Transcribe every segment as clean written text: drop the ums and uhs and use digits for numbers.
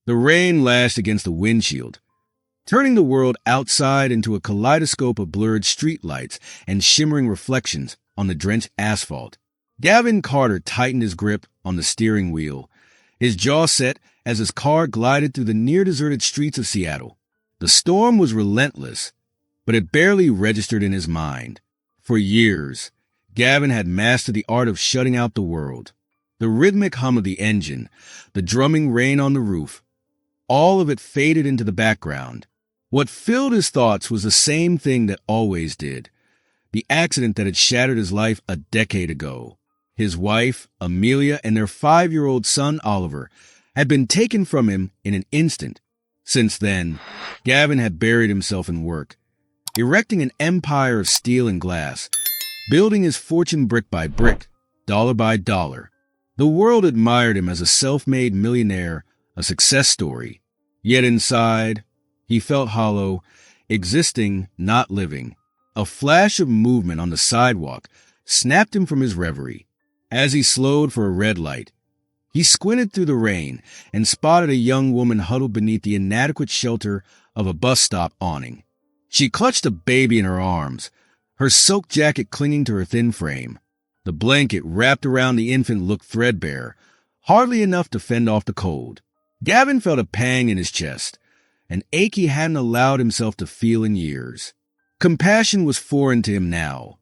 The rain lashed against the windshield, turning the world outside into a kaleidoscope of blurred streetlights and shimmering reflections on the drenched asphalt. Gavin Carter tightened his grip on the steering wheel, his jaw set as his car glided through the near-deserted streets of Seattle. The storm was relentless, but it barely registered in his mind. For years, Gavin had mastered the art of shutting out the world. The rhythmic hum of the engine, the drumming rain on the roof, all of it faded into the background. What filled his thoughts was the same thing that always did. The accident that had shattered his life a decade ago. His wife, Amelia, and their 5-year-old son, Oliver, had been taken from him in an instant. Since then, Gavin had buried himself in work, erecting an empire of steel and glass, building his fortune brick by brick, dollar by dollar. The world admired him as a self-made millionaire, a success story. Yet inside, he felt hollow, existing, not living. A flash of movement on the sidewalk snapped him from his reverie. As he slowed for a red light, he squinted through the rain and spotted a young woman huddled beneath the inadequate shelter of a bus stop awning. She clutched a baby in her arms, her silk jacket clinging to her thin frame. The blanket wrapped around the infant looked threadbare, hardly enough to fend off the cold. Gavin felt a pang in his chest, an ache he hadn't allowed himself to feel in years. Compassion was foreign to him now,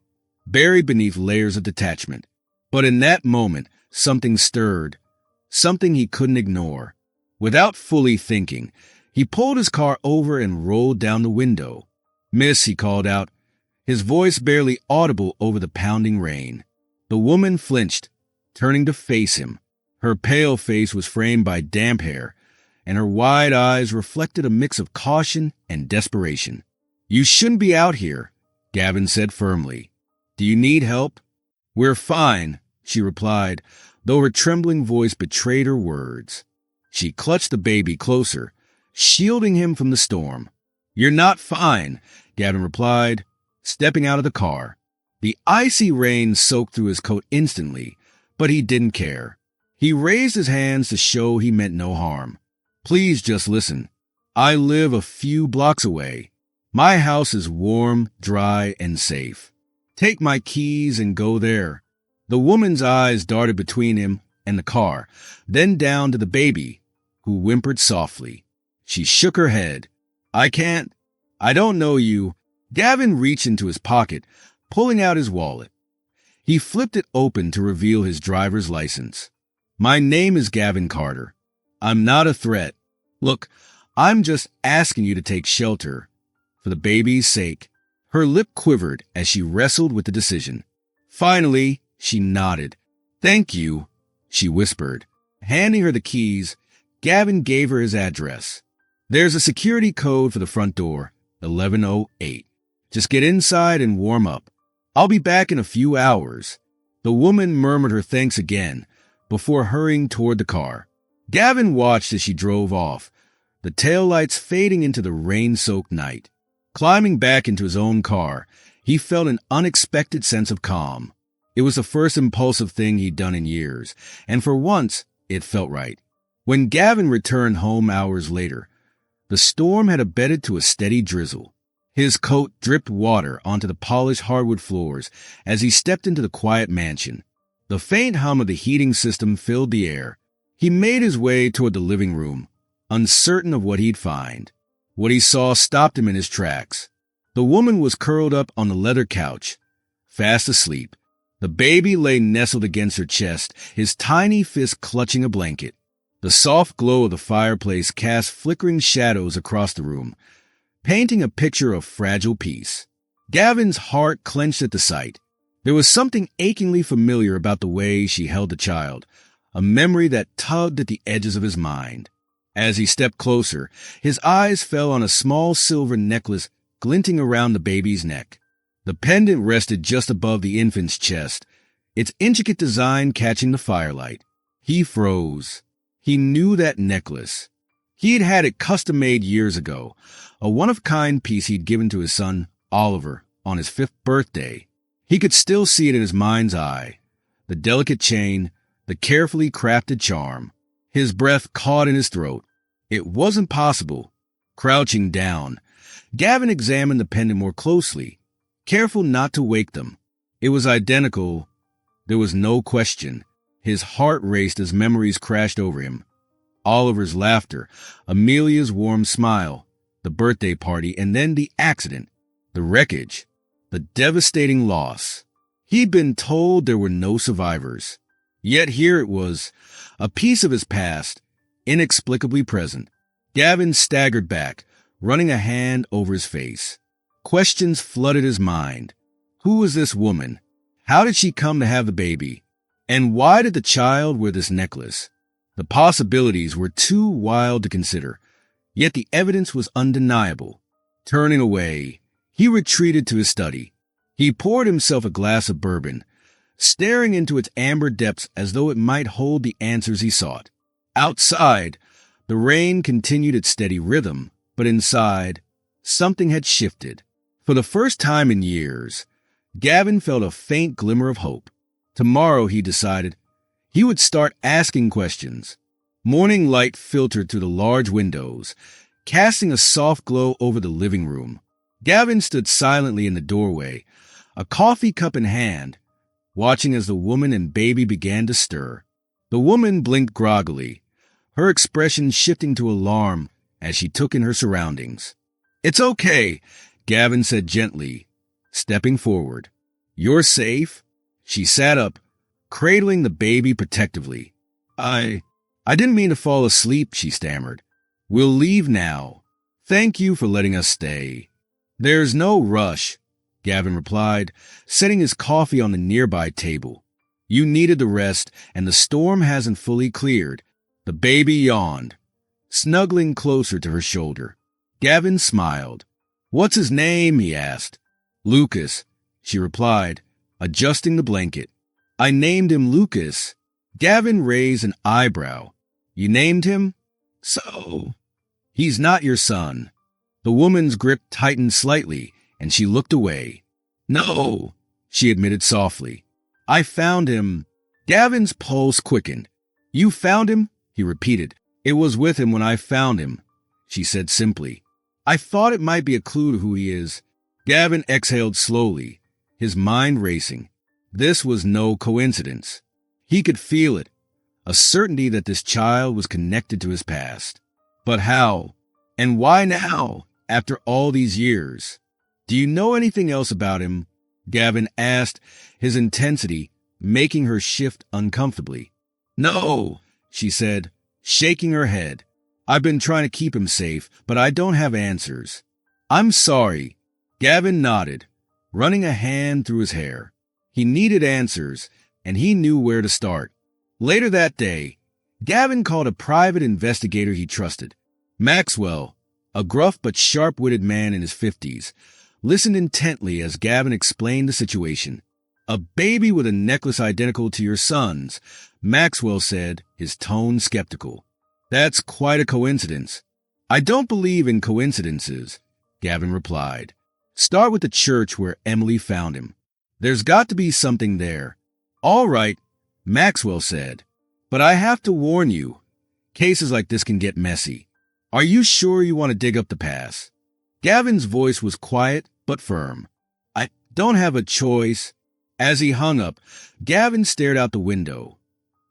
buried beneath layers of detachment. But in that moment, something stirred, something he couldn't ignore. Without fully thinking, he pulled his car over and rolled down the window. "Miss," he called out, his voice barely audible over the pounding rain. The woman flinched, turning to face him. Her pale face was framed by damp hair, and her wide eyes reflected a mix of caution and desperation. "You shouldn't be out here," Gavin said firmly. "Do you need help?" "We're fine," she replied, though her trembling voice betrayed her words. She clutched the baby closer, shielding him from the storm. "You're not fine," Gavin replied, stepping out of the car. The icy rain soaked through his coat instantly, but he didn't care. He raised his hands to show he meant no harm. "Please just listen. I live a few blocks away. My house is warm, dry, and safe. Take my keys and go there." The woman's eyes darted between him and the car, then down to the baby, who whimpered softly. She shook her head. "I can't. I don't know you." Gavin reached into his pocket, pulling out his wallet. He flipped it open to reveal his driver's license. "My name is Gavin Carter. I'm not a threat. Look, I'm just asking you to take shelter. For the baby's sake." Her lip quivered as she wrestled with the decision. Finally, she nodded. "Thank you," she whispered. Handing her the keys, Gavin gave her his address. "There's a security code for the front door, 1108. Just get inside and warm up. I'll be back in a few hours." The woman murmured her thanks again before hurrying toward the car. Gavin watched as she drove off, the taillights fading into the rain-soaked night. Climbing back into his own car, he felt an unexpected sense of calm. It was the first impulsive thing he'd done in years, and for once, it felt right. When Gavin returned home hours later, the storm had abated to a steady drizzle. His coat dripped water onto the polished hardwood floors as he stepped into the quiet mansion. The faint hum of the heating system filled the air. He made his way toward the living room, uncertain of what he'd find. What he saw stopped him in his tracks. The woman was curled up on the leather couch, fast asleep. The baby lay nestled against her chest, his tiny fist clutching a blanket. The soft glow of the fireplace cast flickering shadows across the room, painting a picture of fragile peace. Gavin's heart clenched at the sight. There was something achingly familiar about the way she held the child, a memory that tugged at the edges of his mind. As he stepped closer, his eyes fell on a small silver necklace glinting around the baby's neck. The pendant rested just above the infant's chest, its intricate design catching the firelight. He froze. He knew that necklace. He had had it custom-made years ago, a one-of-kind piece he'd given to his son, Oliver, on his 5th birthday. He could still see it in his mind's eye, the delicate chain, the carefully crafted charm. His breath caught in his throat. It wasn't possible. Crouching down, Gavin examined the pendant more closely, careful not to wake them. It was identical. There was no question. His heart raced as memories crashed over him. Oliver's laughter, Amelia's warm smile, the birthday party, and then the accident, the wreckage, the devastating loss. He'd been told there were no survivors. Yet here it was, a piece of his past, inexplicably present. Gavin staggered back, running a hand over his face. Questions flooded his mind. Who was this woman? How did she come to have the baby? And why did the child wear this necklace? The possibilities were too wild to consider, yet the evidence was undeniable. Turning away, he retreated to his study. He poured himself a glass of bourbon, staring into its amber depths as though it might hold the answers he sought. Outside, the rain continued its steady rhythm, but inside, something had shifted. For the first time in years, Gavin felt a faint glimmer of hope. Tomorrow, he decided, he would start asking questions. Morning light filtered through the large windows, casting a soft glow over the living room. Gavin stood silently in the doorway, a coffee cup in hand, watching as the woman and baby began to stir. The woman blinked groggily, her expression shifting to alarm as she took in her surroundings. "It's okay," Gavin said gently, stepping forward. "You're safe?" She sat up, cradling the baby protectively. I didn't mean to fall asleep," she stammered. "We'll leave now. Thank you for letting us stay." "There's no rush," Gavin replied, setting his coffee on the nearby table. "You needed the rest, and the storm hasn't fully cleared." The baby yawned, snuggling closer to her shoulder. Gavin smiled. "What's his name?" he asked. "Lucas," she replied, adjusting the blanket. "I named him Lucas." Gavin raised an eyebrow. "You named him? So, he's not your son." The woman's grip tightened slightly, and she looked away. "No," she admitted softly. "I found him." Gavin's pulse quickened. "You found him?" he repeated. "It was with him when I found him," she said simply. "I thought it might be a clue to who he is." Gavin exhaled slowly, his mind racing. This was no coincidence. He could feel it, a certainty that this child was connected to his past. But how? And why now, after all these years? "Do you know anything else about him?" Gavin asked, his intensity making her shift uncomfortably. "No," she said, shaking her head. "I've been trying to keep him safe, but I don't have answers." "I'm sorry." Gavin nodded, running a hand through his hair. He needed answers, and he knew where to start. Later that day, Gavin called a private investigator he trusted. Maxwell, a gruff but sharp-witted man in his 50s, listened intently as Gavin explained the situation. "A baby with a necklace identical to your son's," Maxwell said, his tone skeptical. "That's quite a coincidence." "I don't believe in coincidences," Gavin replied. "Start with the church where Emily found him. There's got to be something there." "All right," Maxwell said, "but I have to warn you, cases like this can get messy. Are you sure you want to dig up the past?" Gavin's voice was quiet but firm. "I don't have a choice." As he hung up, Gavin stared out the window.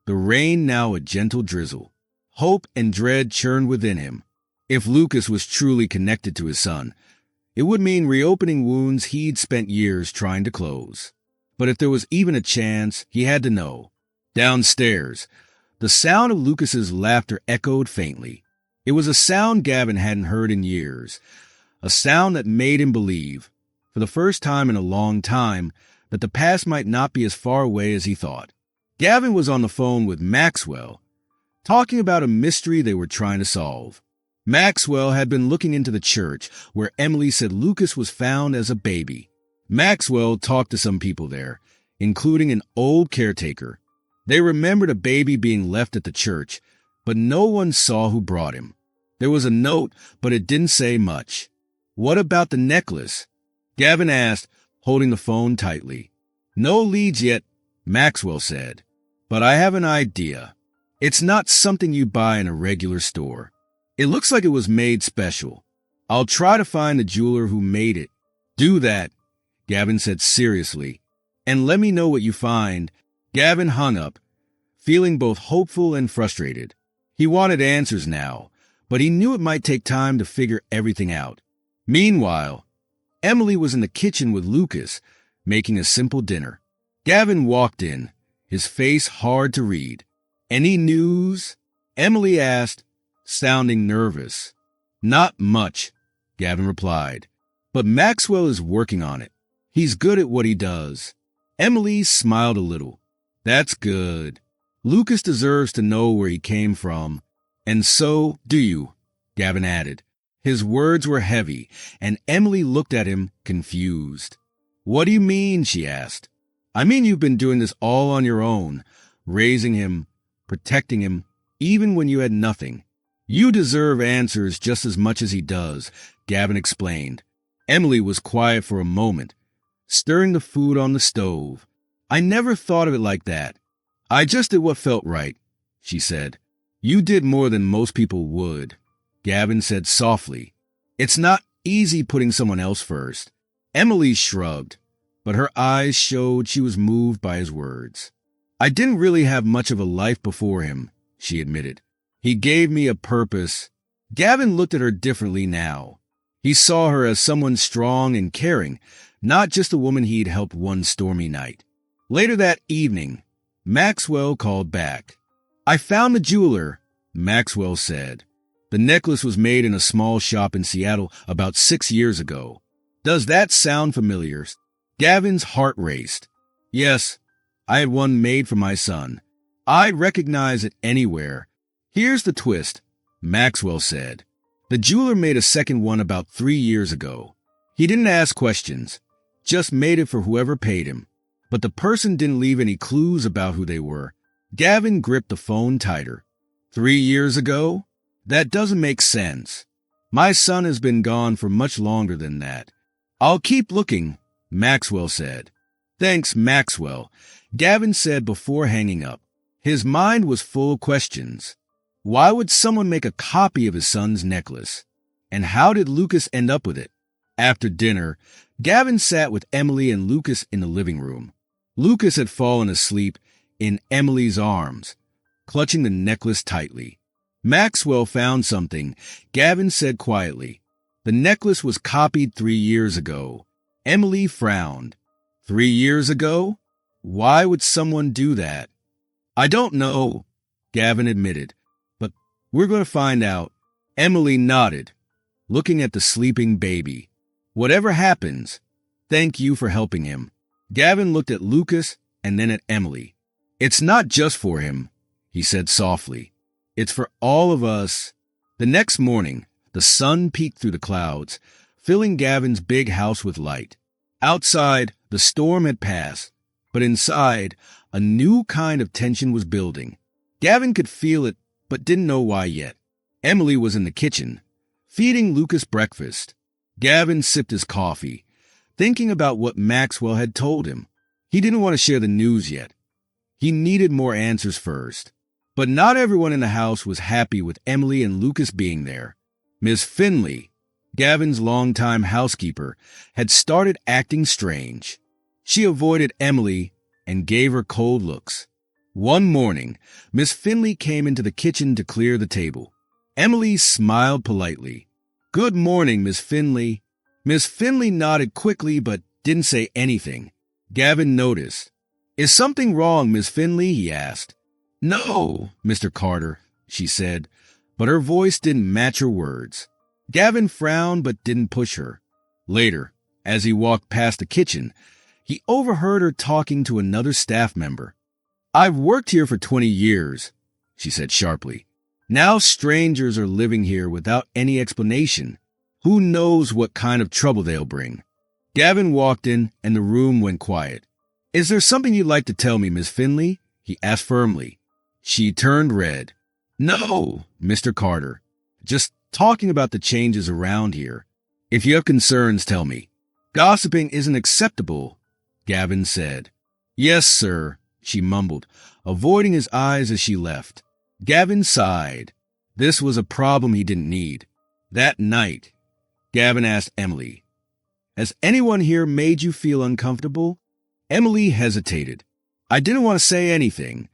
The rain now a gentle drizzle. Hope and dread churned within him. If Lucas was truly connected to his son, it would mean reopening wounds he'd spent years trying to close. But if there was even a chance, he had to know. Downstairs, the sound of Lucas's laughter echoed faintly. It was a sound Gavin hadn't heard in years, a sound that made him believe, for the first time in a long time, that the past might not be as far away as he thought. Gavin was on the phone with Maxwell, talking about a mystery they were trying to solve. Maxwell had been looking into the church where Emily said Lucas was found as a baby. Maxwell talked to some people there, including an old caretaker. They remembered a baby being left at the church, but no one saw who brought him. There was a note, but it didn't say much. "What about the necklace?" Gavin asked, holding the phone tightly. "No leads yet," Maxwell said, "but I have an idea. It's not something you buy in a regular store. It looks like it was made special. I'll try to find the jeweler who made it. Do that, Gavin said seriously. And let me know what you find. Gavin hung up, feeling both hopeful and frustrated. He wanted answers now, but he knew it might take time to figure everything out. Meanwhile, Emily was in the kitchen with Lucas, making a simple dinner. Gavin walked in, his face hard to read. Any news? Emily asked, sounding nervous. Not much, Gavin replied. But Maxwell is working on it. He's good at what he does. Emily smiled a little. That's good. Lucas deserves to know where he came from. And so do you, Gavin added. His words were heavy, and Emily looked at him, confused. What do you mean? She asked. I mean you've been doing this all on your own, raising him, protecting him, even when you had nothing. You deserve answers just as much as he does, Gavin explained. Emily was quiet for a moment, stirring the food on the stove. I never thought of it like that. I just did what felt right, she said. You did more than most people would, Gavin said softly. It's not easy putting someone else first. Emily shrugged, but her eyes showed she was moved by his words. I didn't really have much of a life before him, she admitted. He gave me a purpose. Gavin looked at her differently now. He saw her as someone strong and caring, not just a woman he'd helped one stormy night. Later that evening, Maxwell called back. I found the jeweler, Maxwell said. The necklace was made in a small shop in Seattle about 6 years ago. Does that sound familiar? Gavin's heart raced. Yes, I had one made for my son. I'd recognize it anywhere. Here's the twist, Maxwell said. The jeweler made a second one about 3 years ago. He didn't ask questions, just made it for whoever paid him. But the person didn't leave any clues about who they were. Gavin gripped the phone tighter. 3 years ago? That doesn't make sense. My son has been gone for much longer than that. I'll keep looking, Maxwell said. Thanks, Maxwell, Gavin said before hanging up. His mind was full of questions. Why would someone make a copy of his son's necklace? And how did Lucas end up with it? After dinner, Gavin sat with Emily and Lucas in the living room. Lucas had fallen asleep in Emily's arms, clutching the necklace tightly. Maxwell found something, Gavin said quietly. The necklace was copied 3 years ago. Emily frowned. 3 years ago? Why would someone do that? I don't know, Gavin admitted, but we're going to find out. Emily nodded, looking at the sleeping baby. Whatever happens, thank you for helping him. Gavin looked at Lucas and then at Emily. It's not just for him, he said softly. It's for all of us. The next morning, the sun peeked through the clouds, filling Gavin's big house with light. Outside, the storm had passed, but inside, a new kind of tension was building. Gavin could feel it, but didn't know why yet. Emily was in the kitchen, feeding Lucas breakfast. Gavin sipped his coffee, thinking about what Maxwell had told him. He didn't want to share the news yet. He needed more answers first. But not everyone in the house was happy with Emily and Lucas being there. Miss Finley, Gavin's longtime housekeeper, had started acting strange. She avoided Emily and gave her cold looks. One morning, Miss Finley came into the kitchen to clear the table. Emily smiled politely. Good morning, Miss Finley. Miss Finley nodded quickly but didn't say anything. Gavin noticed. Is something wrong, Miss Finley? He asked. No, Mr. Carter, she said, but her voice didn't match her words. Gavin frowned but didn't push her. Later, as he walked past the kitchen, he overheard her talking to another staff member. I've worked here for 20 years, she said sharply. Now strangers are living here without any explanation. Who knows what kind of trouble they'll bring? Gavin walked in and the room went quiet. Is there something you'd like to tell me, Miss Finley? He asked firmly. She turned red. No, Mr. Carter. Just talking about the changes around here. If you have concerns, tell me. Gossiping isn't acceptable, Gavin said. Yes, sir, she mumbled, avoiding his eyes as she left. Gavin sighed. This was a problem he didn't need. That night, Gavin asked Emily, "Has anyone here made you feel uncomfortable?" Emily hesitated. "I didn't want to say anything,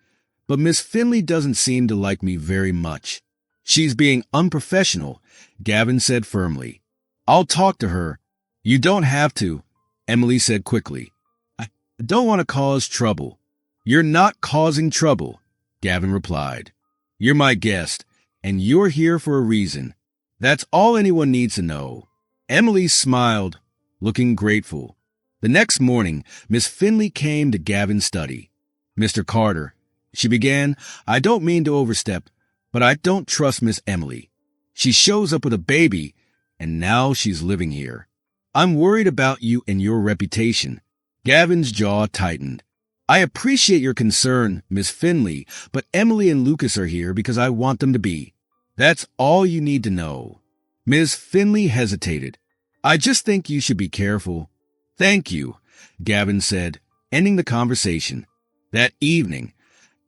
but Miss Finley doesn't seem to like me very much." "She's being unprofessional," Gavin said firmly. "I'll talk to her." "You don't have to," Emily said quickly. "I don't want to cause trouble." "You're not causing trouble," Gavin replied. "You're my guest, and you're here for a reason. That's all anyone needs to know." Emily smiled, looking grateful. The next morning, Miss Finley came to Gavin's study. "Mr. Carter," she began, "I don't mean to overstep, but I don't trust Miss Emily. She shows up with a baby, and now she's living here. I'm worried about you and your reputation." Gavin's jaw tightened. "I appreciate your concern, Miss Finley, but Emily and Lucas are here because I want them to be. That's all you need to know." Miss Finley hesitated. "I just think you should be careful." "Thank you," Gavin said, ending the conversation. That evening,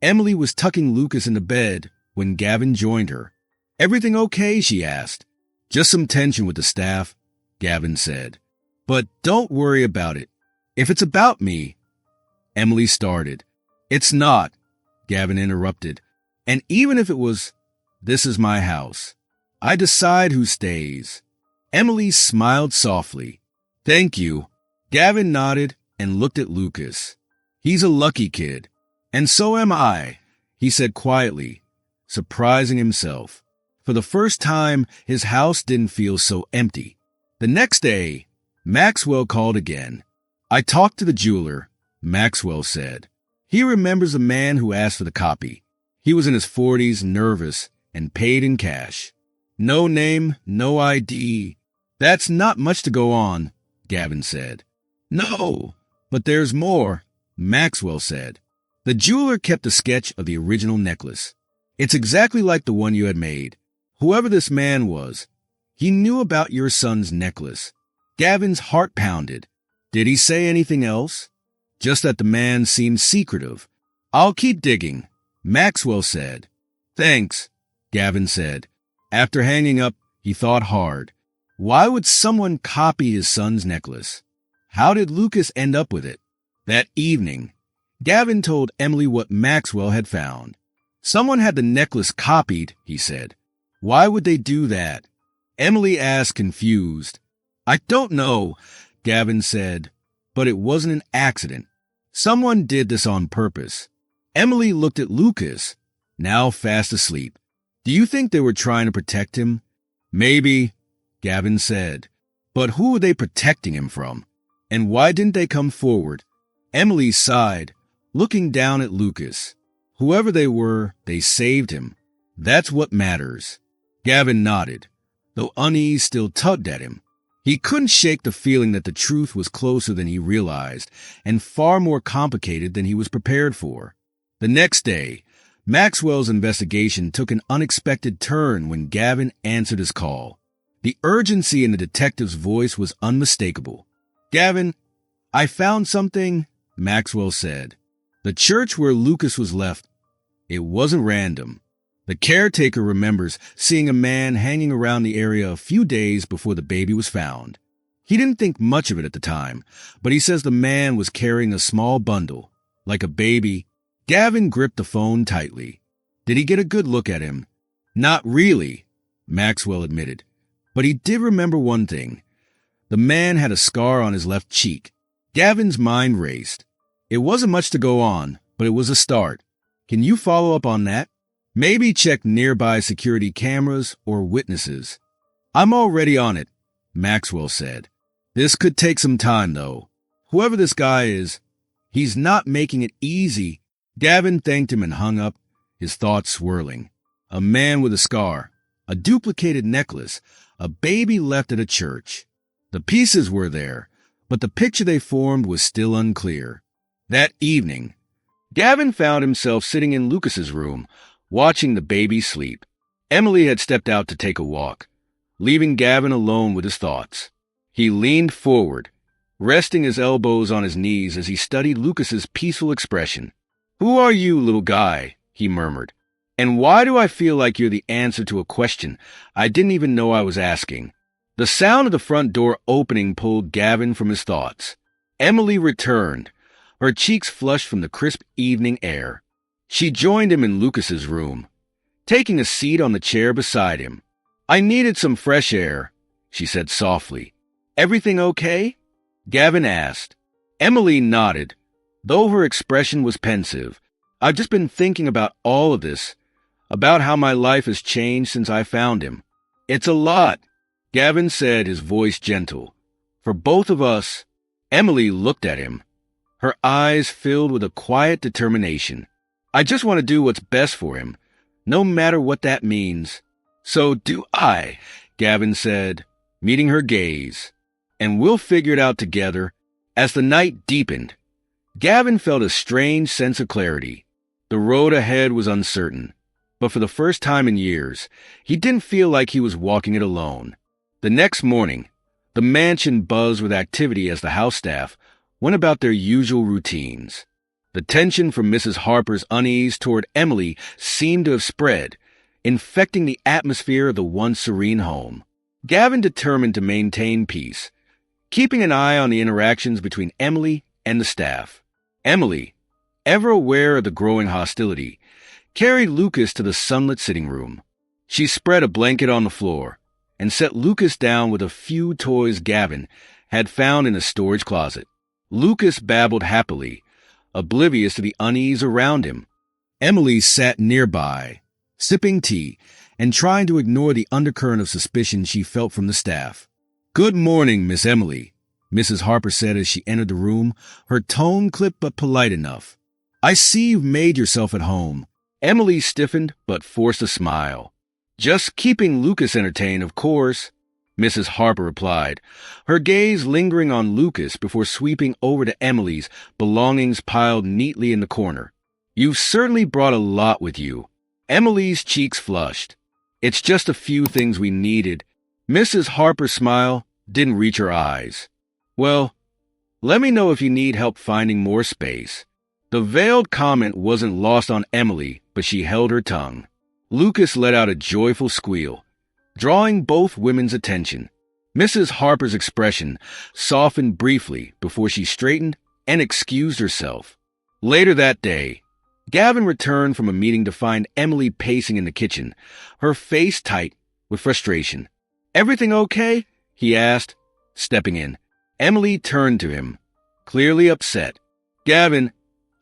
Emily was tucking Lucas into bed when Gavin joined her. "Everything okay?" she asked. "Just some tension with the staff," Gavin said. "But don't worry about it. If it's about me—" Emily started. "It's not," Gavin interrupted. "And even if it was, this is my house. I decide who stays." Emily smiled softly. "Thank you." Gavin nodded and looked at Lucas. "He's a lucky kid. And so am I," he said quietly, surprising himself. For the first time, his house didn't feel so empty. The next day, Maxwell called again. "I talked to the jeweler," Maxwell said. "He remembers the man who asked for the copy. He was in his 40s, nervous, and paid in cash. No name, no ID. That's not much to go on," Gavin said. "No, but there's more," Maxwell said. "The jeweler kept a sketch of the original necklace. It's exactly like the one you had made. Whoever this man was, he knew about your son's necklace." Gavin's heart pounded. Did he say anything else? Just that the man seemed secretive. "I'll keep digging," Maxwell said. "Thanks," Gavin said. After hanging up, he thought hard. Why would someone copy his son's necklace? How did Lucas end up with it? That evening, Gavin told Emily what Maxwell had found. "Someone had the necklace copied," he said. "Why would they do that?" Emily asked, confused. "I don't know," Gavin said, "but it wasn't an accident. Someone did this on purpose." Emily looked at Lucas, now fast asleep. "Do you think they were trying to protect him?" "Maybe," Gavin said. "But who were they protecting him from? And why didn't they come forward?" Emily sighed, looking down at Lucas. Whoever they were, they saved him. That's what matters. Gavin nodded, though unease still tugged at him. He couldn't shake the feeling that the truth was closer than he realized and far more complicated than he was prepared for. The next day, Maxwell's investigation took an unexpected turn when Gavin answered his call. The urgency in the detective's voice was unmistakable. "Gavin, I found something," Maxwell said. "The church where Lucas was left. It wasn't random. The caretaker remembers seeing a man hanging around the area a few days before the baby was found. He didn't think much of it at the time, but he says the man was carrying a small bundle, like a baby." Gavin gripped the phone tightly. Did he get a good look at him? "Not really," Maxwell admitted. But he did remember one thing. The man had a scar on his left cheek. Gavin's mind raced. It wasn't much to go on, but it was a start. "Can you follow up on that? Maybe check nearby security cameras or witnesses." "I'm already on it," Maxwell said. "This could take some time, though. Whoever this guy is, he's not making it easy." Gavin thanked him and hung up, his thoughts swirling. A man with a scar, a duplicated necklace, a baby left at a church. The pieces were there, but the picture they formed was still unclear. That evening, Gavin found himself sitting in Lucas's room, watching the baby sleep. Emily had stepped out to take a walk, leaving Gavin alone with his thoughts. He leaned forward, resting his elbows on his knees as he studied Lucas's peaceful expression. "Who are you, little guy?" he murmured. And why do I feel like you're the answer to a question I didn't even know I was asking? The sound of the front door opening pulled Gavin from his thoughts. Emily returned, her cheeks flushed from the crisp evening air. She joined him in Lucas's room, taking a seat on the chair beside him. I needed some fresh air, she said softly. Everything okay? Gavin asked. Emily nodded, though her expression was pensive. I've just been thinking about all of this, about how my life has changed since I found him. It's a lot, Gavin said, his voice gentle. For both of us. Emily looked at him, her eyes filled with a quiet determination. I just want to do what's best for him, no matter what that means. So do I, Gavin said, meeting her gaze. And we'll figure it out together. As the night deepened, Gavin felt a strange sense of clarity. The road ahead was uncertain, but for the first time in years, he didn't feel like he was walking it alone. The next morning, the mansion buzzed with activity as the house staff went about their usual routines. The tension from Mrs. Harper's unease toward Emily seemed to have spread, infecting the atmosphere of the once serene home. Gavin determined to maintain peace, keeping an eye on the interactions between Emily and the staff. Emily, ever aware of the growing hostility, carried Lucas to the sunlit sitting room. She spread a blanket on the floor and set Lucas down with a few toys Gavin had found in a storage closet. Lucas babbled happily, oblivious to the unease around him. Emily sat nearby, sipping tea and trying to ignore the undercurrent of suspicion she felt from the staff. Good morning, Miss Emily, Mrs. Harper said as she entered the room, her tone clipped but polite enough. I see you've made yourself at home. Emily stiffened but forced a smile. Just keeping Lucas entertained, of course, Mrs. Harper replied, her gaze lingering on Lucas before sweeping over to Emily's belongings piled neatly in the corner. You've certainly brought a lot with you. Emily's cheeks flushed. It's just a few things we needed. Mrs. Harper's smile didn't reach her eyes. Well, let me know if you need help finding more space. The veiled comment wasn't lost on Emily, but she held her tongue. Lucas let out a joyful squeal, drawing both women's attention. Mrs. Harper's expression softened briefly before she straightened and excused herself. Later that day, Gavin returned from a meeting to find Emily pacing in the kitchen, her face tight with frustration. Everything okay? He asked, stepping in. Emily turned to him, clearly upset. Gavin,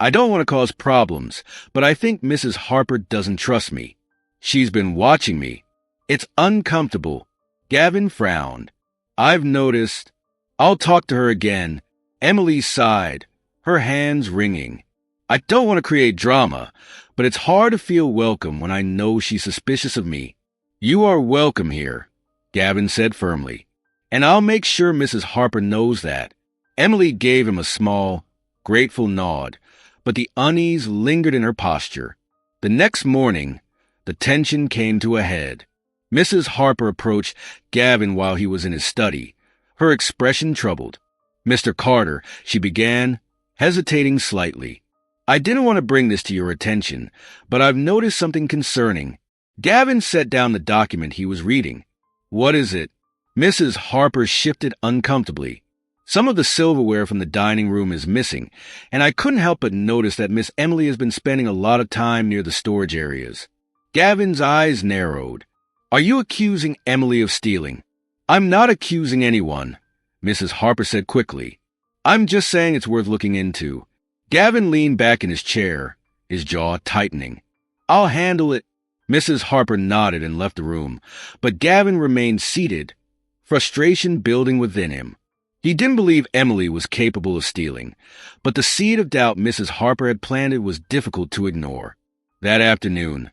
I don't want to cause problems, but I think Mrs. Harper doesn't trust me. She's been watching me. It's uncomfortable. Gavin frowned. I've noticed. I'll talk to her again. Emily sighed, her hands wringing. I don't want to create drama, but it's hard to feel welcome when I know she's suspicious of me. You are welcome here, Gavin said firmly, and I'll make sure Mrs. Harper knows that. Emily gave him a small, grateful nod, but the unease lingered in her posture. The next morning, the tension came to a head. Mrs. Harper approached Gavin while he was in his study, her expression troubled. Mr. Carter, she began, hesitating slightly. I didn't want to bring this to your attention, but I've noticed something concerning. Gavin set down the document he was reading. What is it? Mrs. Harper shifted uncomfortably. Some of the silverware from the dining room is missing, and I couldn't help but notice that Miss Emily has been spending a lot of time near the storage areas. Gavin's eyes narrowed. Are you accusing Emily of stealing? I'm not accusing anyone, Mrs. Harper said quickly. I'm just saying it's worth looking into. Gavin leaned back in his chair, his jaw tightening. I'll handle it. Mrs. Harper nodded and left the room, but Gavin remained seated, frustration building within him. He didn't believe Emily was capable of stealing, but the seed of doubt Mrs. Harper had planted was difficult to ignore. That afternoon,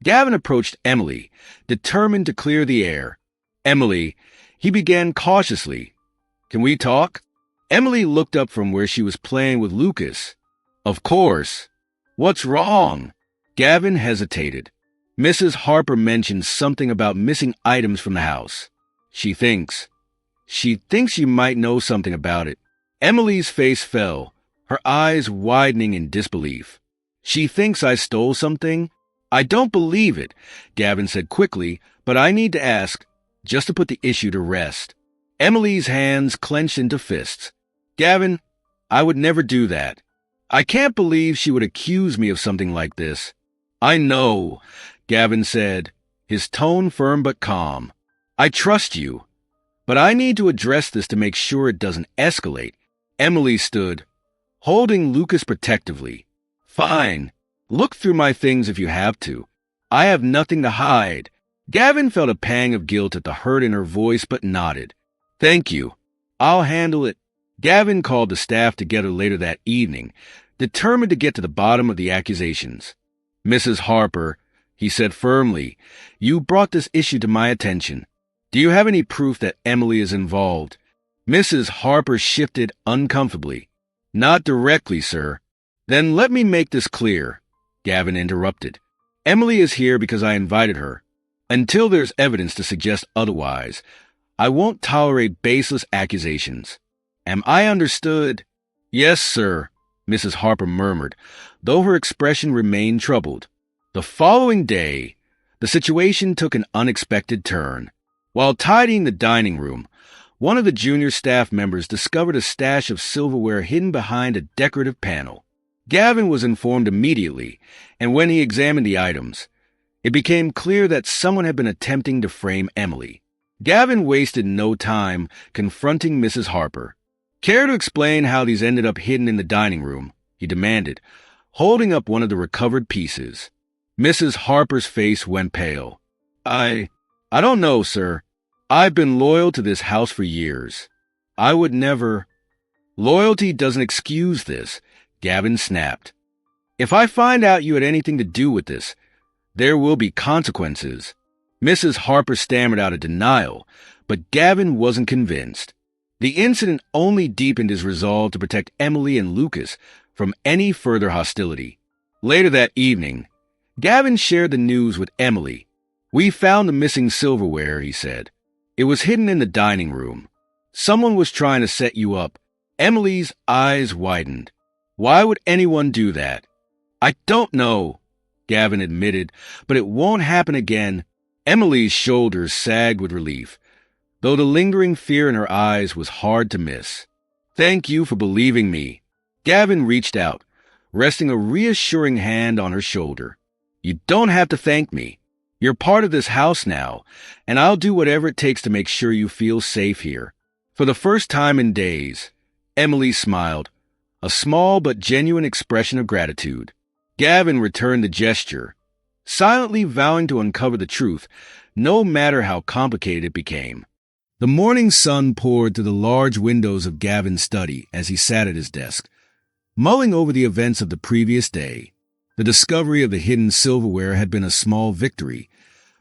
Gavin approached Emily, determined to clear the air. Emily, he began cautiously. Can we talk? Emily looked up from where she was playing with Lucas. Of course. What's wrong? Gavin hesitated. Mrs. Harper mentioned something about missing items from the house. She thinks you might know something about it. Emily's face fell, her eyes widening in disbelief. She thinks I stole something? I don't believe it, Gavin said quickly, but I need to ask, just to put the issue to rest. Emily's hands clenched into fists. Gavin, I would never do that. I can't believe she would accuse me of something like this. I know, Gavin said, his tone firm but calm. I trust you, but I need to address this to make sure it doesn't escalate. Emily stood, holding Lucas protectively. Fine. Look through my things if you have to. I have nothing to hide. Gavin felt a pang of guilt at the hurt in her voice but nodded. Thank you. I'll handle it. Gavin called the staff together later that evening, determined to get to the bottom of the accusations. Mrs. Harper, he said firmly, you brought this issue to my attention. Do you have any proof that Emily is involved? Mrs. Harper shifted uncomfortably. Not directly, sir. Then let me make this clear, Gavin interrupted. Emily is here because I invited her. Until there's evidence to suggest otherwise, I won't tolerate baseless accusations. Am I understood? Yes, sir, Mrs. Harper murmured, though her expression remained troubled. The following day, the situation took an unexpected turn. While tidying the dining room, one of the junior staff members discovered a stash of silverware hidden behind a decorative panel. Gavin was informed immediately, and when he examined the items, it became clear that someone had been attempting to frame Emily. Gavin wasted no time confronting Mrs. Harper. Care to explain how these ended up hidden in the dining room? He demanded, holding up one of the recovered pieces. Mrs. Harper's face went pale. I don't know, sir. I've been loyal to this house for years. I would never... Loyalty doesn't excuse this, Gavin snapped. If I find out you had anything to do with this, there will be consequences. Mrs. Harper stammered out a denial, but Gavin wasn't convinced. The incident only deepened his resolve to protect Emily and Lucas from any further hostility. Later that evening, Gavin shared the news with Emily. We found the missing silverware, he said. It was hidden in the dining room. Someone was trying to set you up. Emily's eyes widened. Why would anyone do that? I don't know, Gavin admitted, but it won't happen again. Emily's shoulders sagged with relief, though the lingering fear in her eyes was hard to miss. Thank you for believing me. Gavin reached out, resting a reassuring hand on her shoulder. You don't have to thank me. You're part of this house now, and I'll do whatever it takes to make sure you feel safe here. For the first time in days, Emily smiled, a small but genuine expression of gratitude. Gavin returned the gesture, silently vowing to uncover the truth, no matter how complicated it became. The morning sun poured through the large windows of Gavin's study as he sat at his desk, mulling over the events of the previous day. The discovery of the hidden silverware had been a small victory,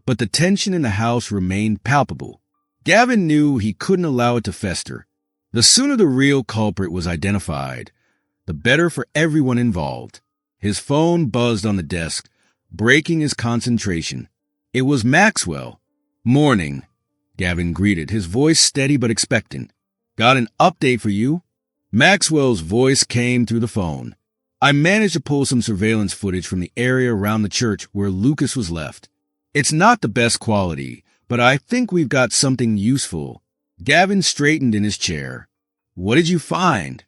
but the tension in the house remained palpable. Gavin knew he couldn't allow it to fester. The sooner the real culprit was identified, the better for everyone involved. His phone buzzed on the desk, breaking his concentration. It was Maxwell. Morning, Gavin greeted, his voice steady but expectant. Got an update for you? Maxwell's voice came through the phone. I managed to pull some surveillance footage from the area around the church where Lucas was left. It's not the best quality, but I think we've got something useful. Gavin straightened in his chair. What did you find?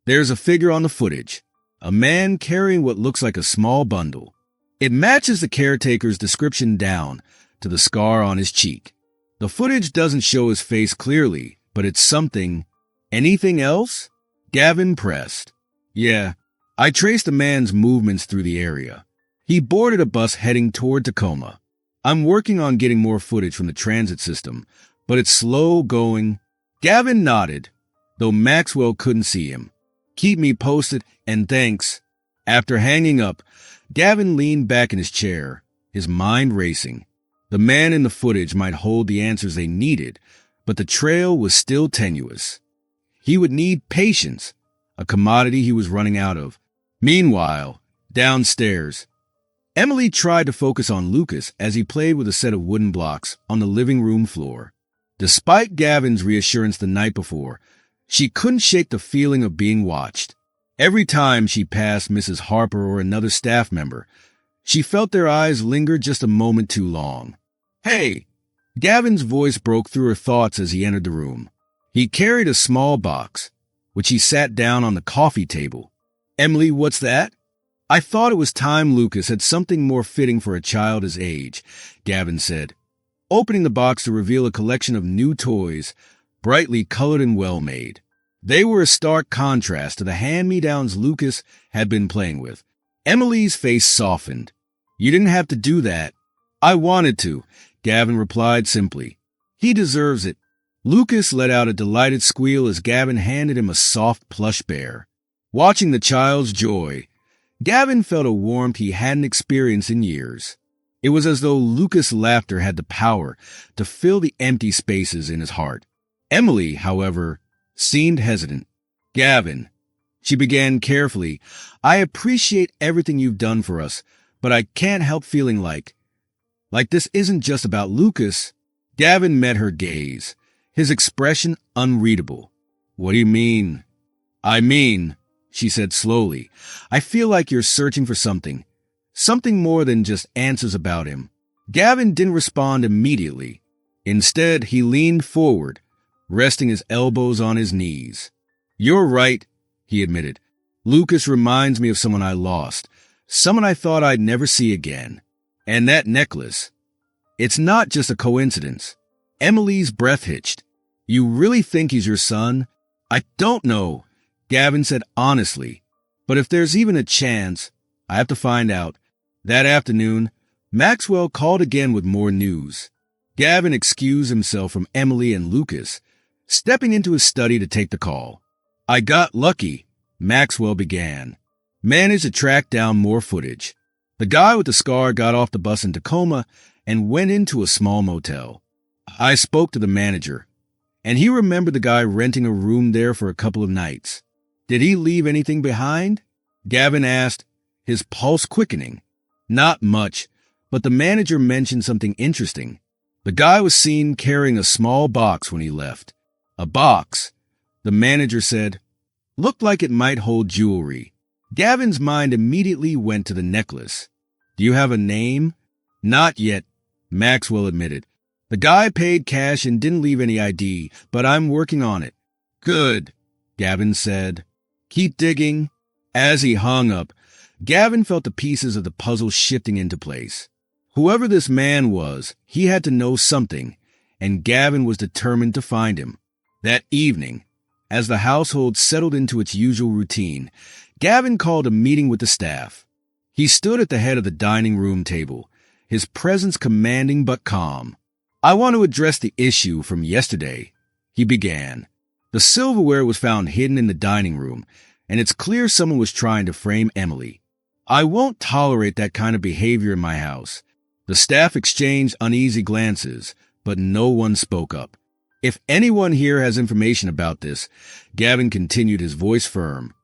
There's a figure on the footage. A man carrying what looks like a small bundle. It matches the caretaker's description down to the scar on his cheek. The footage doesn't show his face clearly, but it's something. Anything else? Gavin pressed. Yeah, I traced the man's movements through the area. He boarded a bus heading toward Tacoma. I'm working on getting more footage from the transit system, but it's slow going. Gavin nodded, though Maxwell couldn't see him. Keep me posted, and thanks. After hanging up, Gavin leaned back in his chair, his mind racing. The man in the footage might hold the answers they needed, but the trail was still tenuous. He would need patience, a commodity he was running out of. Meanwhile, downstairs, Emily tried to focus on Lucas as he played with a set of wooden blocks on the living room floor. Despite Gavin's reassurance the night before, she couldn't shake the feeling of being watched. Every time she passed Mrs. Harper or another staff member, She felt their eyes linger just a moment too long. "Hey!" Gavin's voice broke through her thoughts as he entered the room. He carried a small box, which he sat down on the coffee table. "Emily, what's that?" "I thought it was time Lucas had something more fitting for a child his age," Gavin said, opening the box to reveal a collection of new toys, brightly colored and well-made. They were a stark contrast to the hand-me-downs Lucas had been playing with. Emily's face softened. "You didn't have to do that." "I wanted to," Gavin replied simply. "He deserves it." Lucas let out a delighted squeal as Gavin handed him a soft plush bear. Watching the child's joy, Gavin felt a warmth he hadn't experienced in years. It was as though Lucas' laughter had the power to fill the empty spaces in his heart. Emily, however, seemed hesitant. "Gavin," she began carefully, "I appreciate everything you've done for us, but I can't help feeling like this isn't just about Lucas." Gavin met her gaze, his expression unreadable. "What do you mean?" "I mean," she said slowly, "I feel like you're searching for something more than just answers about him." Gavin didn't respond immediately. Instead, he leaned forward, resting his elbows on his knees. "You're right," he admitted. "Lucas reminds me of someone I lost, someone I thought I'd never see again. And that necklace, it's not just a coincidence." Emily's breath hitched. "You really think he's your son?" "I don't know," Gavin said honestly. "But if there's even a chance, I have to find out." That afternoon, Maxwell called again with more news. Gavin excused himself from Emily and Lucas, stepping into his study to take the call. "I got lucky," Maxwell began. "Managed to track down more footage. The guy with the scar got off the bus in Tacoma and went into a small motel. I spoke to the manager, and he remembered the guy renting a room there for a couple of nights." "Did he leave anything behind?" Gavin asked, his pulse quickening. "Not much, but the manager mentioned something interesting. The guy was seen carrying a small box when he left. A box," the manager said, "looked like it might hold jewelry." Gavin's mind immediately went to the necklace. "Do you have a name?" "Not yet," Maxwell admitted. "The guy paid cash and didn't leave any ID, but I'm working on it." "Good," Gavin said. "Keep digging." As he hung up, Gavin felt the pieces of the puzzle shifting into place. Whoever this man was, he had to know something, and Gavin was determined to find him. That evening, as the household settled into its usual routine, Gavin called a meeting with the staff. He stood at the head of the dining room table, his presence commanding but calm. "I want to address the issue from yesterday," he began. "The silverware was found hidden in the dining room, and it's clear someone was trying to frame Emily. I won't tolerate that kind of behavior in my house." The staff exchanged uneasy glances, but no one spoke up. "If anyone here has information about this," Gavin continued, his voice firm,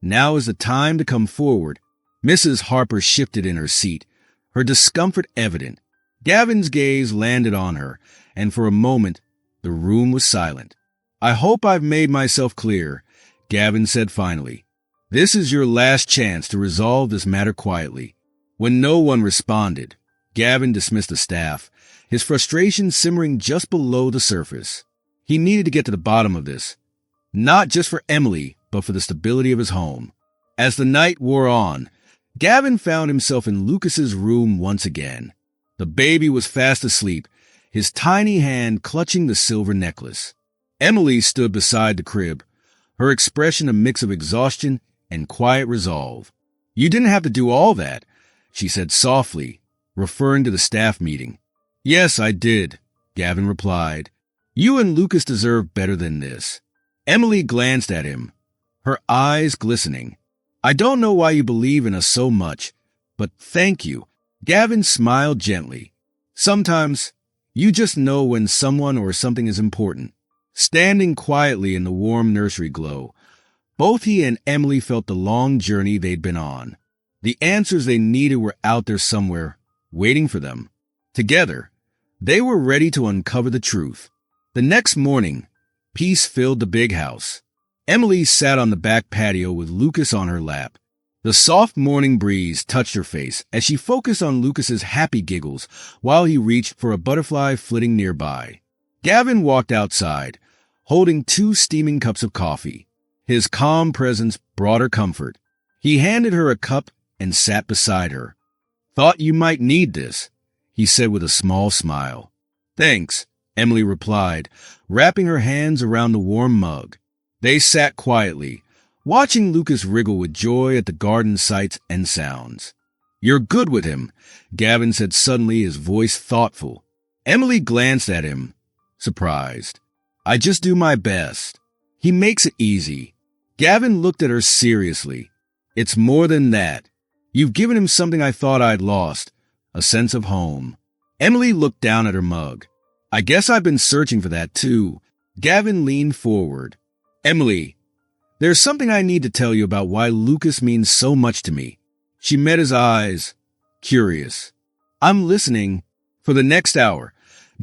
"now is the time to come forward." Mrs. Harper shifted in her seat, her discomfort evident. Gavin's gaze landed on her, and for a moment, the room was silent. "I hope I've made myself clear," Gavin said finally. "This is your last chance to resolve this matter quietly." When no one responded, Gavin dismissed the staff, his frustration simmering just below the surface. He needed to get to the bottom of this, not just for Emily, but for the stability of his home. As the night wore on, Gavin found himself in Lucas's room once again. The baby was fast asleep, his tiny hand clutching the silver necklace. Emily stood beside the crib, her expression a mix of exhaustion and quiet resolve. "You didn't have to do all that," she said softly, referring to the staff meeting. "Yes, I did," Gavin replied. "You and Lucas deserve better than this." Emily glanced at him, her eyes glistening. "I don't know why you believe in us so much, but thank you." Gavin smiled gently. "Sometimes, you just know when someone or something is important." Standing quietly in the warm nursery glow, both he and Emily felt the long journey they'd been on. The answers they needed were out there somewhere, waiting for them. Together, they were ready to uncover the truth. The next morning, peace filled the big house. Emily sat on the back patio with Lucas on her lap. The soft morning breeze touched her face as she focused on Lucas's happy giggles while he reached for a butterfly flitting nearby. Gavin walked outside, holding 2 steaming cups of coffee. His calm presence brought her comfort. He handed her a cup and sat beside her. "Thought you might need this," he said with a small smile. "Thanks," Emily replied, wrapping her hands around the warm mug. They sat quietly, watching Lucas wriggle with joy at the garden sights and sounds. "You're good with him," Gavin said suddenly, his voice thoughtful. Emily glanced at him, surprised. "I just do my best. He makes it easy." Gavin looked at her seriously. "It's more than that. You've given him something I thought I'd lost, a sense of home." Emily looked down at her mug. "I guess I've been searching for that too." Gavin leaned forward. "Emily, there's something I need to tell you about why Lucas means so much to me." She met his eyes, curious. "I'm listening." For the next hour,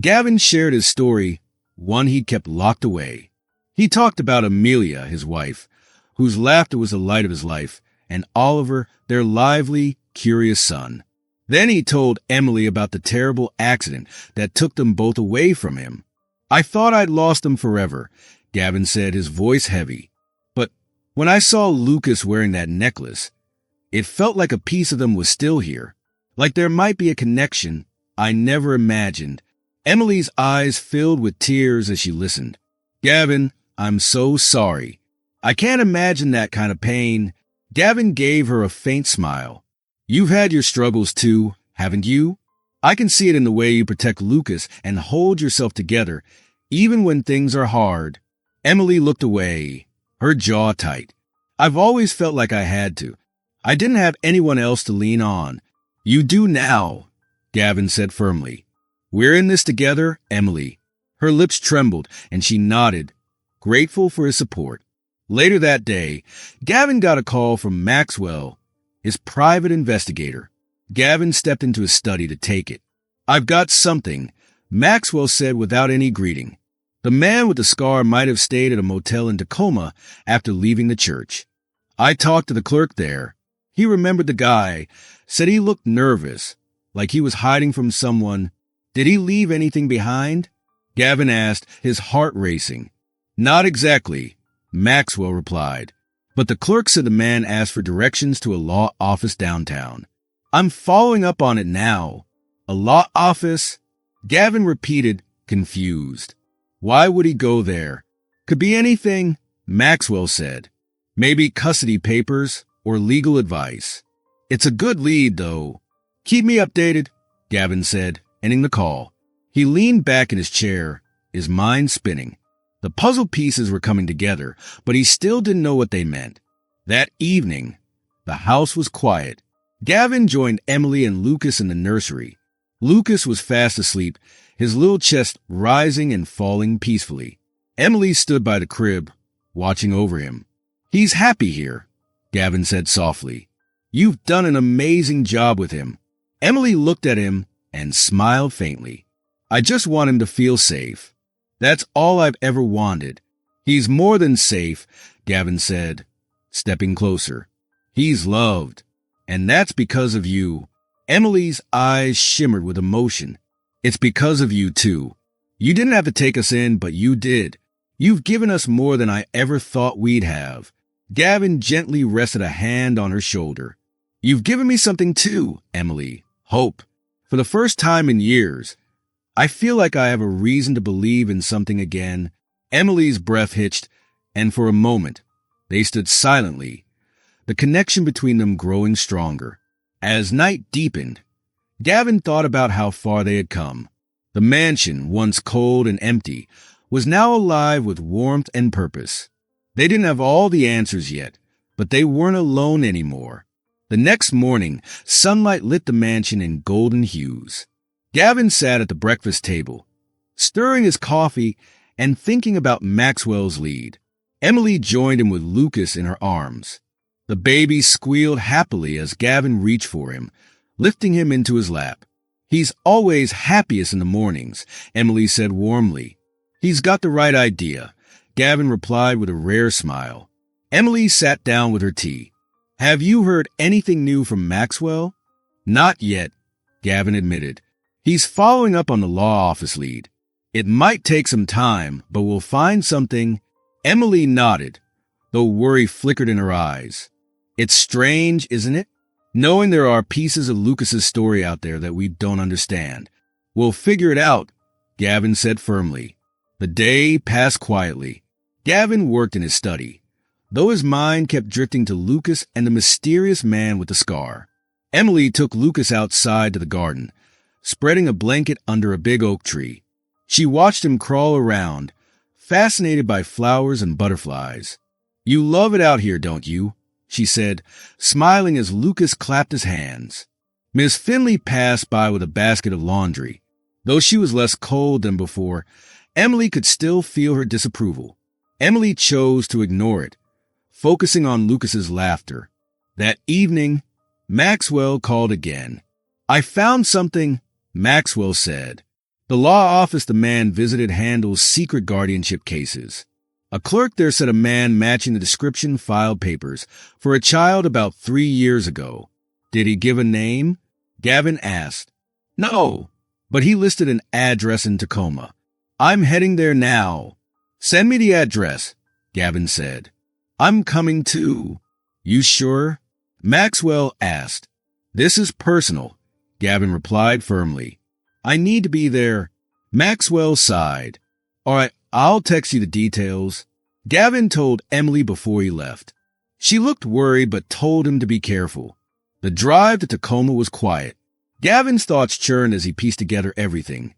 Gavin shared his story, one he'd kept locked away. He talked about Amelia, his wife, whose laughter was the light of his life, and Oliver, their lively, curious son. Then he told Emily about the terrible accident that took them both away from him. "I thought I'd lost them forever," Gavin said, his voice heavy. "But when I saw Lucas wearing that necklace, it felt like a piece of them was still here, like there might be a connection I never imagined." Emily's eyes filled with tears as she listened. "Gavin, I'm so sorry. I can't imagine that kind of pain." Gavin gave her a faint smile. "You've had your struggles too, haven't you? I can see it in the way you protect Lucas and hold yourself together, even when things are hard." Emily looked away, her jaw tight. "I've always felt like I had to. I didn't have anyone else to lean on." "You do now," Gavin said firmly. "We're in this together, Emily." Her lips trembled, and she nodded, grateful for his support. Later that day, Gavin got a call from Maxwell, his private investigator. Gavin stepped into his study to take it. "I've got something," Maxwell said without any greeting. The man with the scar might have stayed at a motel in Tacoma after leaving the church. "I talked to the clerk there. He remembered the guy, said he looked nervous, like he was hiding from someone. Did he leave anything behind?" Gavin asked, his heart racing. "Not exactly," Maxwell replied, but the clerk said the man asked for directions to a law office downtown. "I'm following up on it now." "A law office?" Gavin repeated, confused. Why would he go there? "Could be anything," Maxwell said. "Maybe custody papers or legal advice." "It's a good lead, though." "Keep me updated," Gavin said, ending the call. He leaned back in his chair, his mind spinning. The puzzle pieces were coming together, but he still didn't know what they meant. That evening, the house was quiet. Gavin joined Emily and Lucas in the nursery. Lucas was fast asleep, his little chest rising and falling peacefully. Emily stood by the crib, watching over him. "He's happy here," Gavin said softly. "You've done an amazing job with him." Emily looked at him and smiled faintly. "I just want him to feel safe. That's all I've ever wanted." "He's more than safe," Gavin said, stepping closer. "He's loved. And that's because of you." Emily's eyes shimmered with emotion. "It's because of you, too. You didn't have to take us in, but you did. You've given us more than I ever thought we'd have." Gavin gently rested a hand on her shoulder. "You've given me something too, Emily. Hope. For the first time in years, I feel like I have a reason to believe in something again." Emily's breath hitched, and for a moment, they stood silently, the connection between them growing stronger. As night deepened, Gavin thought about how far they had come. The mansion, once cold and empty, was now alive with warmth and purpose. They didn't have all the answers yet, but they weren't alone anymore. The next morning, sunlight lit the mansion in golden hues. Gavin sat at the breakfast table, stirring his coffee and thinking about Maxwell's lead. Emily joined him with Lucas in her arms. The baby squealed happily as Gavin reached for him, lifting him into his lap. "He's always happiest in the mornings," Emily said warmly. "He's got the right idea," Gavin replied with a rare smile. Emily sat down with her tea. Have you heard anything new from Maxwell? Not yet, Gavin admitted. He's following up on the law office lead. It might take some time, but we'll find something. Emily nodded, though worry flickered in her eyes. It's strange, isn't it? Knowing there are pieces of Lucas's story out there that we don't understand. We'll figure it out, Gavin said firmly. The day passed quietly. Gavin worked in his study, though his mind kept drifting to Lucas and the mysterious man with the scar. Emily took Lucas outside to the garden, spreading a blanket under a big oak tree. She watched him crawl around, fascinated by flowers and butterflies. You love it out here, don't you? She said, smiling as Lucas clapped his hands. Miss Finley passed by with a basket of laundry. Though she was less cold than before, Emily could still feel her disapproval. Emily chose to ignore it, focusing on Lucas's laughter. That evening, Maxwell called again. I found something, Maxwell said. The law office the man visited handles secret guardianship cases. A clerk there said a man matching the description filed papers for a child about 3 years ago. Did he give a name? Gavin asked. No, but he listed an address in Tacoma. I'm heading there now. Send me the address, Gavin said. I'm coming too. You sure? Maxwell asked. This is personal, Gavin replied firmly. I need to be there. Maxwell sighed. All right, I'll text you the details. Gavin told Emily before he left. She looked worried but told him to be careful. The drive to Tacoma was quiet. Gavin's thoughts churned as he pieced together everything.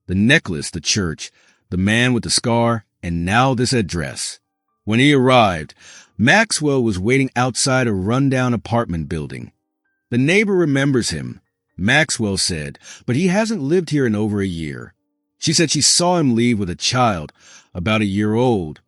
The necklace, the church, the man with the scar, and now this address. When he arrived, Maxwell was waiting outside a rundown apartment building. The neighbor remembers him, Maxwell said, but he hasn't lived here in over a year. She said she saw him leave with a child, about a year old,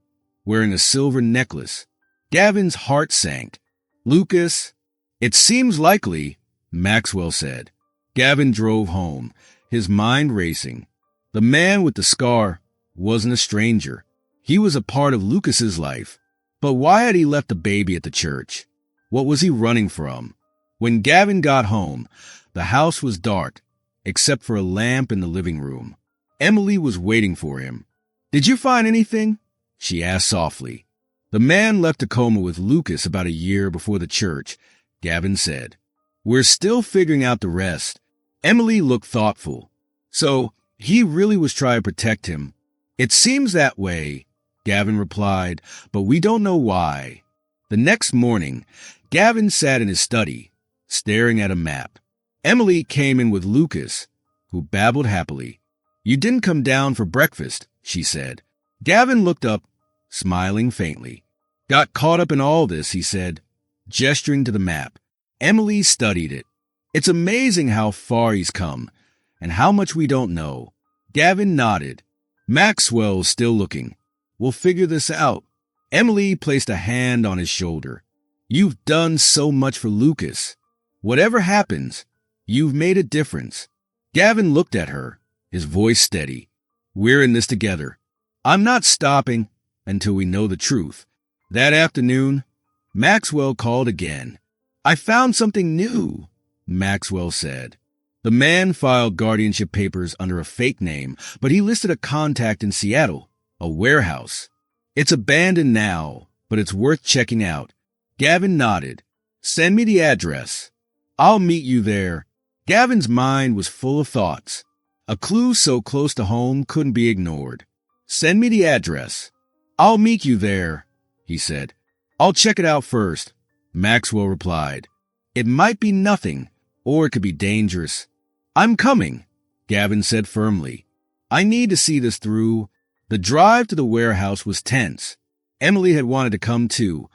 wearing a silver necklace. Gavin's heart sank. Lucas, it seems likely, Maxwell said. Gavin drove home, his mind racing. The man with the scar wasn't a stranger. He was a part of Lucas's life. But why had he left the baby at the church? What was he running from? When Gavin got home, the house was dark, except for a lamp in the living room. Emily was waiting for him. Did you find anything? She asked softly. The man left Tacoma with Lucas about a year before the church, Gavin said. We're still figuring out the rest. Emily looked thoughtful. So, he really was trying to protect him. It seems that way, Gavin replied, but we don't know why. The next morning, Gavin sat in his study, staring at a map. Emily came in with Lucas, who babbled happily. You didn't come down for breakfast, she said. Gavin looked up, smiling faintly. Got caught up in all this, he said, gesturing to the map. Emily studied it. It's amazing how far he's come, and how much we don't know. Gavin nodded. Maxwell's still looking. We'll figure this out. Emily placed a hand on his shoulder. You've done so much for Lucas. Whatever happens, you've made a difference. Gavin looked at her, his voice steady. We're in this together. I'm not stopping until we know the truth. That afternoon, Maxwell called again. I found something new, Maxwell said. The man filed guardianship papers under a fake name, but he listed a contact in Seattle, a warehouse. It's abandoned now, but it's worth checking out. Gavin nodded. Send me the address. I'll meet you there. Gavin's mind was full of thoughts. A clue so close to home couldn't be ignored. Send me the address. I'll meet you there, he said. I'll check it out first, Maxwell replied. It might be nothing, or it could be dangerous. I'm coming, Gavin said firmly. I need to see this through. The drive to the warehouse was tense. Emily had wanted to come too,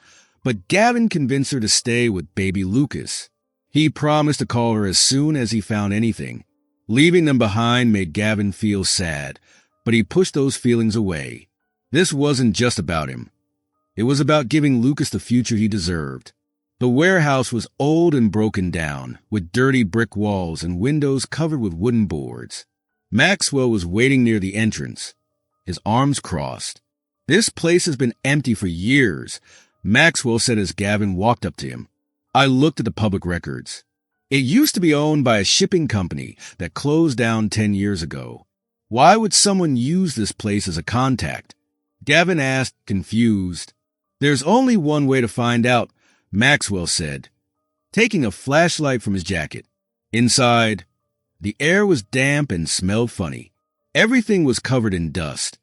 but Gavin convinced her to stay with baby Lucas. He promised to call her as soon as he found anything. Leaving them behind made Gavin feel sad, but he pushed those feelings away. This wasn't just about him. It was about giving Lucas the future he deserved. The warehouse was old and broken down, with dirty brick walls and windows covered with wooden boards. Maxwell was waiting near the entrance, his arms crossed. This place has been empty for years, Maxwell said as Gavin walked up to him. I looked at the public records. It used to be owned by a shipping company that closed down 10 years ago. Why would someone use this place as a contact? Gavin asked, confused. There's only one way to find out, Maxwell said, taking a flashlight from his jacket. Inside, the air was damp and smelled funny. Everything was covered in dust,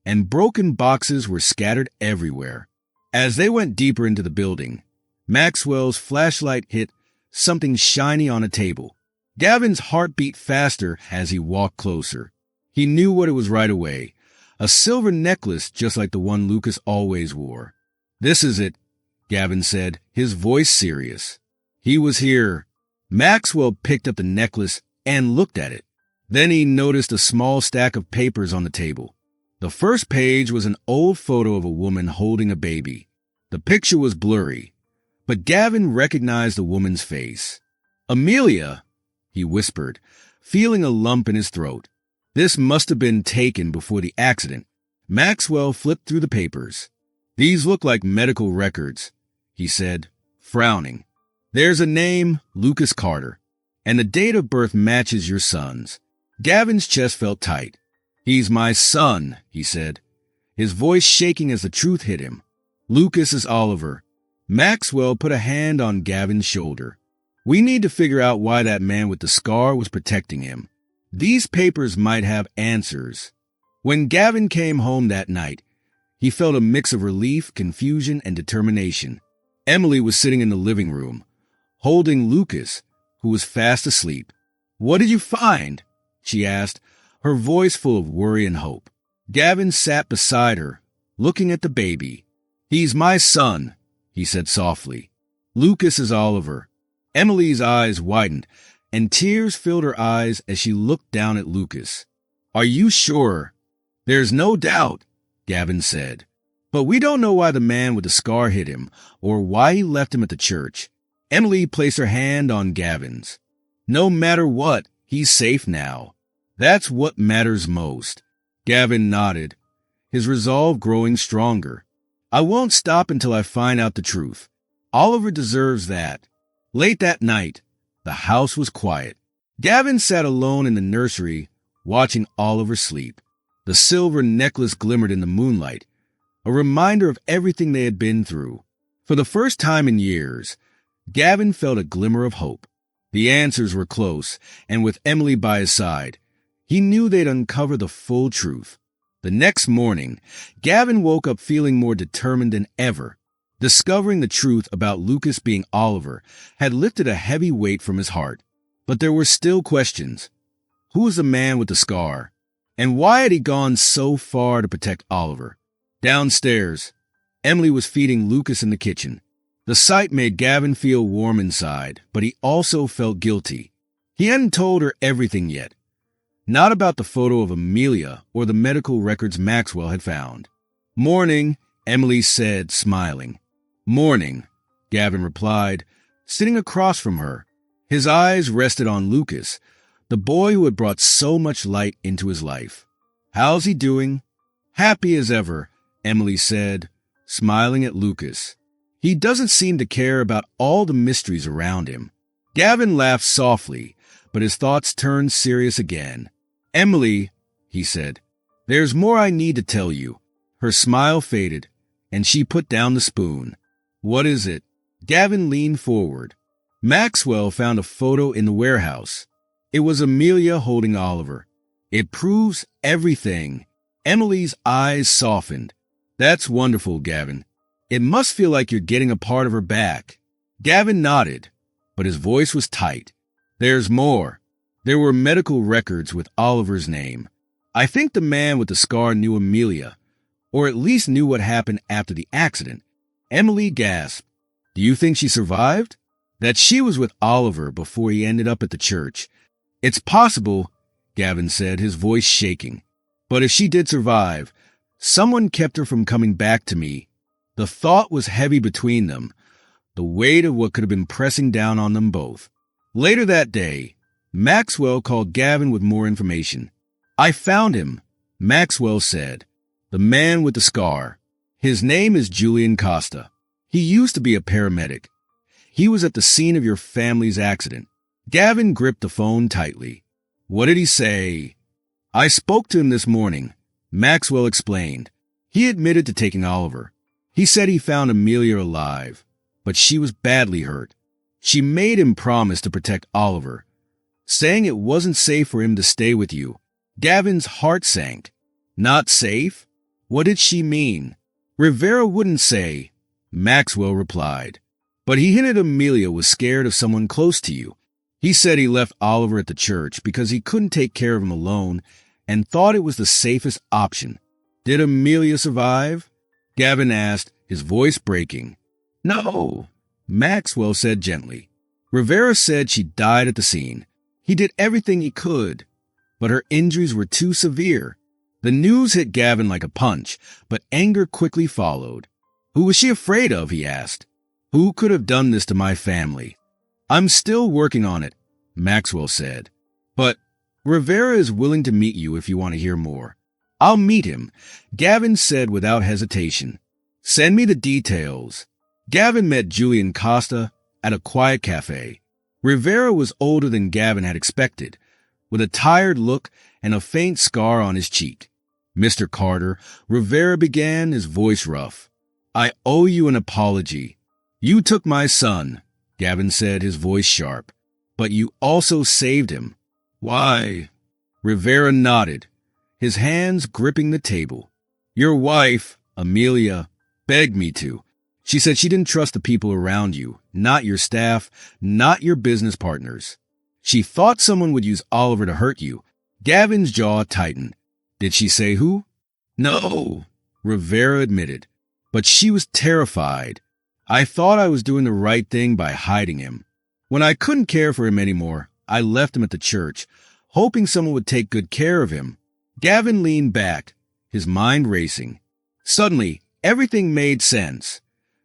and broken boxes were scattered everywhere. As they went deeper into the building, Maxwell's flashlight hit something shiny on a table. Gavin's heart beat faster as he walked closer. He knew what it was right away. A silver necklace just like the one Lucas always wore. This is it, Gavin said, his voice serious. He was here. Maxwell picked up the necklace and looked at it. Then he noticed a small stack of papers on the table. The first page was an old photo of a woman holding a baby. The picture was blurry, but Gavin recognized the woman's face. Amelia, he whispered, feeling a lump in his throat. This must have been taken before the accident. Maxwell flipped through the papers. These look like medical records, he said, frowning. There's a name, Lucas Carter, and the date of birth matches your son's. Gavin's chest felt tight. He's my son, he said, his voice shaking as the truth hit him. Lucas is Oliver. Maxwell put a hand on Gavin's shoulder. We need to figure out why that man with the scar was protecting him. These papers might have answers. When Gavin came home that night, he felt a mix of relief, confusion, and determination. Emily was sitting in the living room, holding Lucas, who was fast asleep. What did you find? She asked, her voice full of worry and hope. Gavin sat beside her, looking at the baby. He's my son, he said softly. Lucas is Oliver. Emily's eyes widened, and tears filled her eyes as she looked down at Lucas. Are you sure? There's no doubt, Gavin said. But we don't know why the man with the scar hit him, or why he left him at the church. Emily placed her hand on Gavin's. No matter what, he's safe now. That's what matters most. Gavin nodded, his resolve growing stronger. I won't stop until I find out the truth. Oliver deserves that. Late that night, the house was quiet. Gavin sat alone in the nursery, watching Oliver sleep. The silver necklace glimmered in the moonlight, a reminder of everything they had been through. For the first time in years, Gavin felt a glimmer of hope. The answers were close, and with Emily by his side, he knew they'd uncover the full truth. The next morning, Gavin woke up feeling more determined than ever. Discovering the truth about Lucas being Oliver had lifted a heavy weight from his heart. But there were still questions. Who was the man with the scar? And why had he gone so far to protect Oliver? Downstairs, Emily was feeding Lucas in the kitchen. The sight made Gavin feel warm inside, but he also felt guilty. He hadn't told her everything yet. Not about the photo of Amelia or the medical records Maxwell had found. Morning, Emily said, smiling. Morning, Gavin replied, sitting across from her. His eyes rested on Lucas, the boy who had brought so much light into his life. How's he doing? Happy as ever, Emily said, smiling at Lucas. He doesn't seem to care about all the mysteries around him. Gavin laughed softly, but his thoughts turned serious again. Emily, he said, there's more I need to tell you. Her smile faded, and she put down the spoon. What is it? Gavin leaned forward. Maxwell found a photo in the warehouse. It was Amelia holding Oliver. It proves everything. Emily's eyes softened. That's wonderful, Gavin. It must feel like you're getting a part of her back. Gavin nodded, but his voice was tight. There's more. There were medical records with Oliver's name. I think the man with the scar knew Amelia, or at least knew what happened after the accident. Emily gasped. Do you think she survived? That she was with Oliver before he ended up at the church. It's possible, Gavin said, his voice shaking. But if she did survive, someone kept her from coming back to me. The thought was heavy between them, the weight of what could have been pressing down on them both. Later that day, Maxwell called Gavin with more information. I found him, Maxwell said. The man with the scar. His name is Julian Costa. He used to be a paramedic. He was at the scene of your family's accident. Gavin gripped the phone tightly. What did he say? I spoke to him this morning, Maxwell explained. He admitted to taking Oliver. He said he found Amelia alive, but she was badly hurt. She made him promise to protect Oliver, saying it wasn't safe for him to stay with you. Gavin's heart sank. Not safe? What did she mean? Rivera wouldn't say, Maxwell replied. But he hinted Amelia was scared of someone close to you. He said he left Oliver at the church because he couldn't take care of him alone and thought it was the safest option. Did Amelia survive? Gavin asked, his voice breaking. No, Maxwell said gently. Rivera said she died at the scene. He did everything he could, but her injuries were too severe. The news hit Gavin like a punch, but anger quickly followed. Who was she afraid of, he asked. Who could have done this to my family? I'm still working on it, Maxwell said. But Rivera is willing to meet you if you want to hear more. I'll meet him, Gavin said without hesitation. Send me the details. Gavin met Julian Costa at a quiet cafe. Rivera was older than Gavin had expected, with a tired look and a faint scar on his cheek. Mr. Carter, Rivera began, his voice rough. I owe you an apology. You took my son, Gavin said, his voice sharp, but you also saved him. Why? Rivera nodded, his hands gripping the table. Your wife, Amelia, begged me to. She said she didn't trust the people around you, not your staff, not your business partners. She thought someone would use Oliver to hurt you. Gavin's jaw tightened. Did she say who? No, Rivera admitted, but she was terrified. I thought I was doing the right thing by hiding him. When I couldn't care for him anymore, I left him at the church, hoping someone would take good care of him. Gavin leaned back, his mind racing. Suddenly, everything made sense.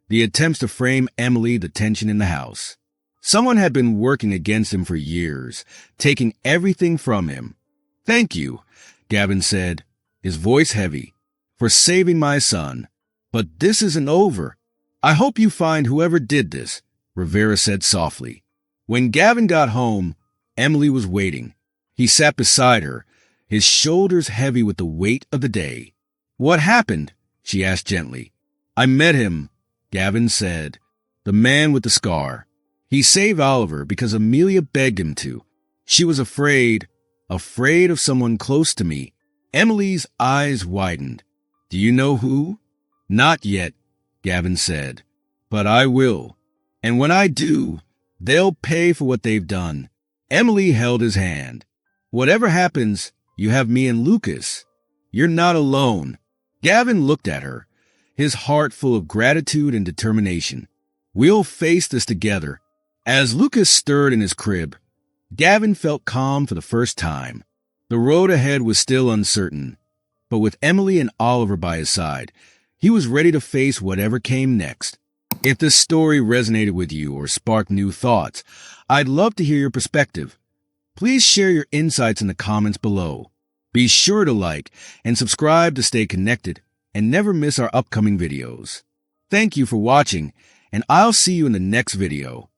The attempts to frame Emily, the tension in the house. Someone had been working against him for years, taking everything from him. Thank you, Gavin said, his voice heavy, for saving my son. But this isn't over. I hope you find whoever did this, Rivera said softly. When Gavin got home, Emily was waiting. He sat beside her, his shoulders heavy with the weight of the day. What happened? She asked gently. I met him, Gavin said, the man with the scar. He saved Oliver because Amelia begged him to. She was afraid of someone close to me. Emily's eyes widened. Do you know who? Not yet, Gavin said, but I will. And when I do, they'll pay for what they've done. Emily held his hand. Whatever happens, you have me and Lucas. You're not alone. Gavin looked at her, his heart full of gratitude and determination. We'll face this together. As Lucas stirred in his crib, Gavin felt calm for the first time. The road ahead was still uncertain, but with Emily and Oliver by his side, he was ready to face whatever came next. If this story resonated with you or sparked new thoughts, I'd love to hear your perspective. Please share your insights in the comments below. Be sure to like and subscribe to stay connected and never miss our upcoming videos. Thank you for watching, and I'll see you in the next video.